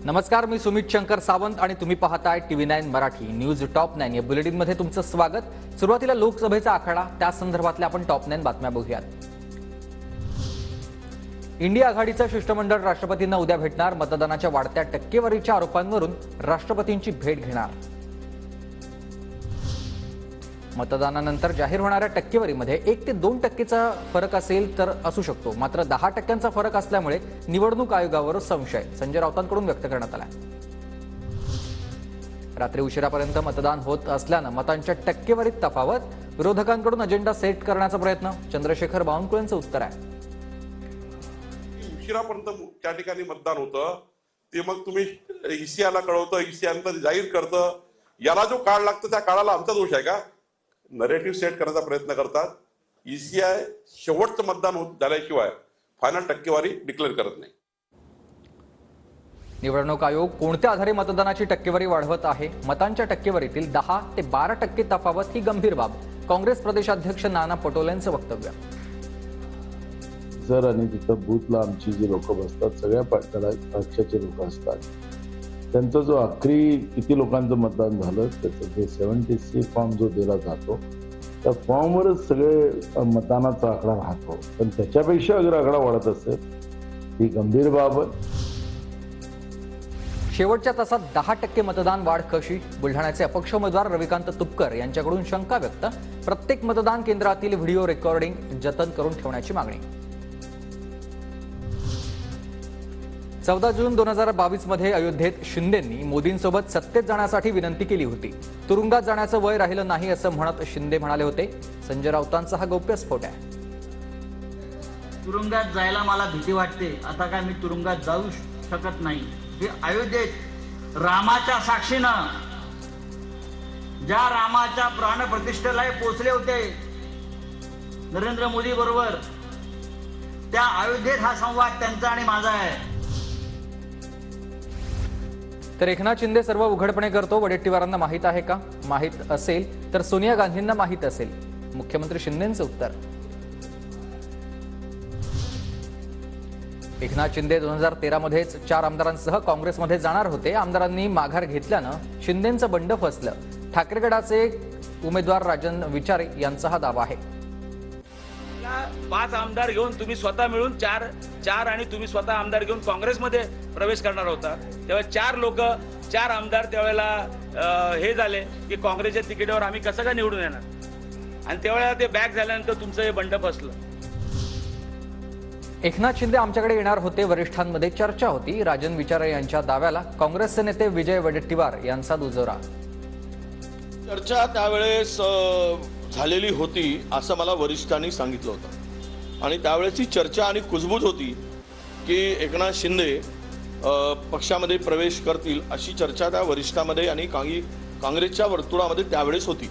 नमस्कार, मी सुमित शंकर सावंत आणि तुम्ही पाहताय TV9 मराठी न्यूज टॉप 9 या बुलेटिन मध्ये तुमचं स्वागत। सुरुवातीला लोकसभेचा आखाडा त्या संदर्भातल्या आपण टॉप 9 बातम्या बघूयात। इंडिया आघाडीचं शिष्टमंडळ राष्ट्रपतींना उद्या भेटणार। मतदानाच्या वाढत्या टक्केवारीच्या आरोपांवरून राष्ट्रपतींची भेट घेणार। मतदानानंतर जाहीर होणाऱ्या टक्केवारीमध्ये 1 ते 2% फरक असेल तर असू शकतो, मात्र 10% फरक असल्यामुळे निवडणूक आयोगावर संशय संजय राऊतांकडून व्यक्त करण्यात आला। रात्री उशिरापर्यंत मतदान होत असल्यानं मतांच्या टक्केवारीत तफावत, विरोधकांकडून अजेंडा सेट करण्याचा प्रयत्न। चंद्रशेखर बावनकुळेंचं उत्तर आहे। उशिरापर्यंत त्या ठिकाणी मतदान होतं ते मग तुम्ही ईसीआयला कळवतं, ईसीआय जाहीर करतं, याला जो काळ लागतो त्या काळाला आमचा दोष आहे का? नरेटिव्ह सेट करण्याचा प्रयत्न करतात। ईसीआय शेवटचं मतदान होत झाल्याशिवाय फायनल टक्केवारी डिक्लेअर करत नाही। निवडणूक आयोग कोणत्या आधारे मतदानाची टक्केवारी वाढवत आहे? मतांच्या टक्केवारीतील 10 ते 12% तफावत ही गंभीर बाब। काँग्रेस प्रदेशाध्यक्ष नाना पटोलेंचं वक्तव्य। जर आणि तिथं बूथला आमची जी लोक बसतात, सगळ्या पक्षाचे लोक असतात, त्यांचा जो आखरी किती लोकांचं मतदान झालं त्याचं जे 76 फॉर्म जो दिला जातो त्या फॉर्मवरच सगळे मतदानाचा आकडा राहतो। पण त्याच्यापेक्षा अगर आकडा वाढत असेल ही गंभीर बाब आहे। शेवटच्या तासात 10% मतदान वाढ कशी? बुलढाण्याचे अपक्ष उमेदवार रविकांत तुपकर यांच्याकडून शंका व्यक्त। प्रत्येक मतदान केंद्रातील व्हिडिओ रेकॉर्डिंग जतन करून ठेवण्याची मागणी। 14 जून 2022 मध्ये अयोध्येत शिंदेंनी मोदींसोबत सत्तेत जाण्यासाठी विनंती केली होती। तुरुंगात जाण्याचं वय राहिलं नाही असं म्हणत शिंदे म्हणाले होते। संजय राऊतांचा हा गौप्यस्फोट आहे। तुरुंगात जायला मला भीती वाटते, आता काय मी तुरुंगात जाऊ शकत नाही। हे अयोध्येत रामाच्या साक्षीनं ज्या रामाच्या प्राणप्रतिष्ठेला पोहोचले होते नरेंद्र मोदी बरोबर, त्या अयोध्येत हा संवाद त्यांचा आणि माझा आहे। तर एकनाथ शिंदे सर्व उघडपणे करतो, वडेट्टीवारांना माहीत आहे का? माहीत असेल तर सोनिया गांधींना माहीत असेल, मुख्यमंत्री शिंदेंचं उत्तर। एकनाथ शिंदे 2013 मध्येच 4 आमदारांसह काँग्रेसमध्ये जाणार होते। आमदारांनी माघार घेतल्यानं शिंदेंचं बंड फसलं। ठाकरे गटाचे उमेदवार राजन विचारे यांचा हा दावा आहे। 5 आमदार घेऊन तुम्ही स्वतः मिळून चार आणि तुम्ही स्वतः आमदार घेऊन काँग्रेसमध्ये प्रवेश करणार होता, तेव्हा 4 आमदार त्यावेळेला हे झाले की काँग्रेसच्या तिकीटावर आम्ही कसं काय निवडून येणार, आणि त्यावेळेला ते बॅक झाल्यानंतर तुमचं हे बंड फसलं। एकनाथ शिंदे आमच्याकडे येणार होते, वरिष्ठांमध्ये चर्चा होती। राजन विचारे यांच्या दाव्याला काँग्रेसचे नेते विजय वडेट्टीवार यांचा दुजोरा। चर्चा त्यावेळेस झालेली होती असं मला वरिष्ठांनी सांगितलं होतं, आणि त्यावेळेची चर्चा आणि कुजबूज होती की एकनाथ शिंदे पक्षामध्ये प्रवेश करतील अशी चर्चा त्या वरिष्ठांमध्ये आणि काँग्रेसच्या वर्तुळामध्ये त्यावेळेस होती।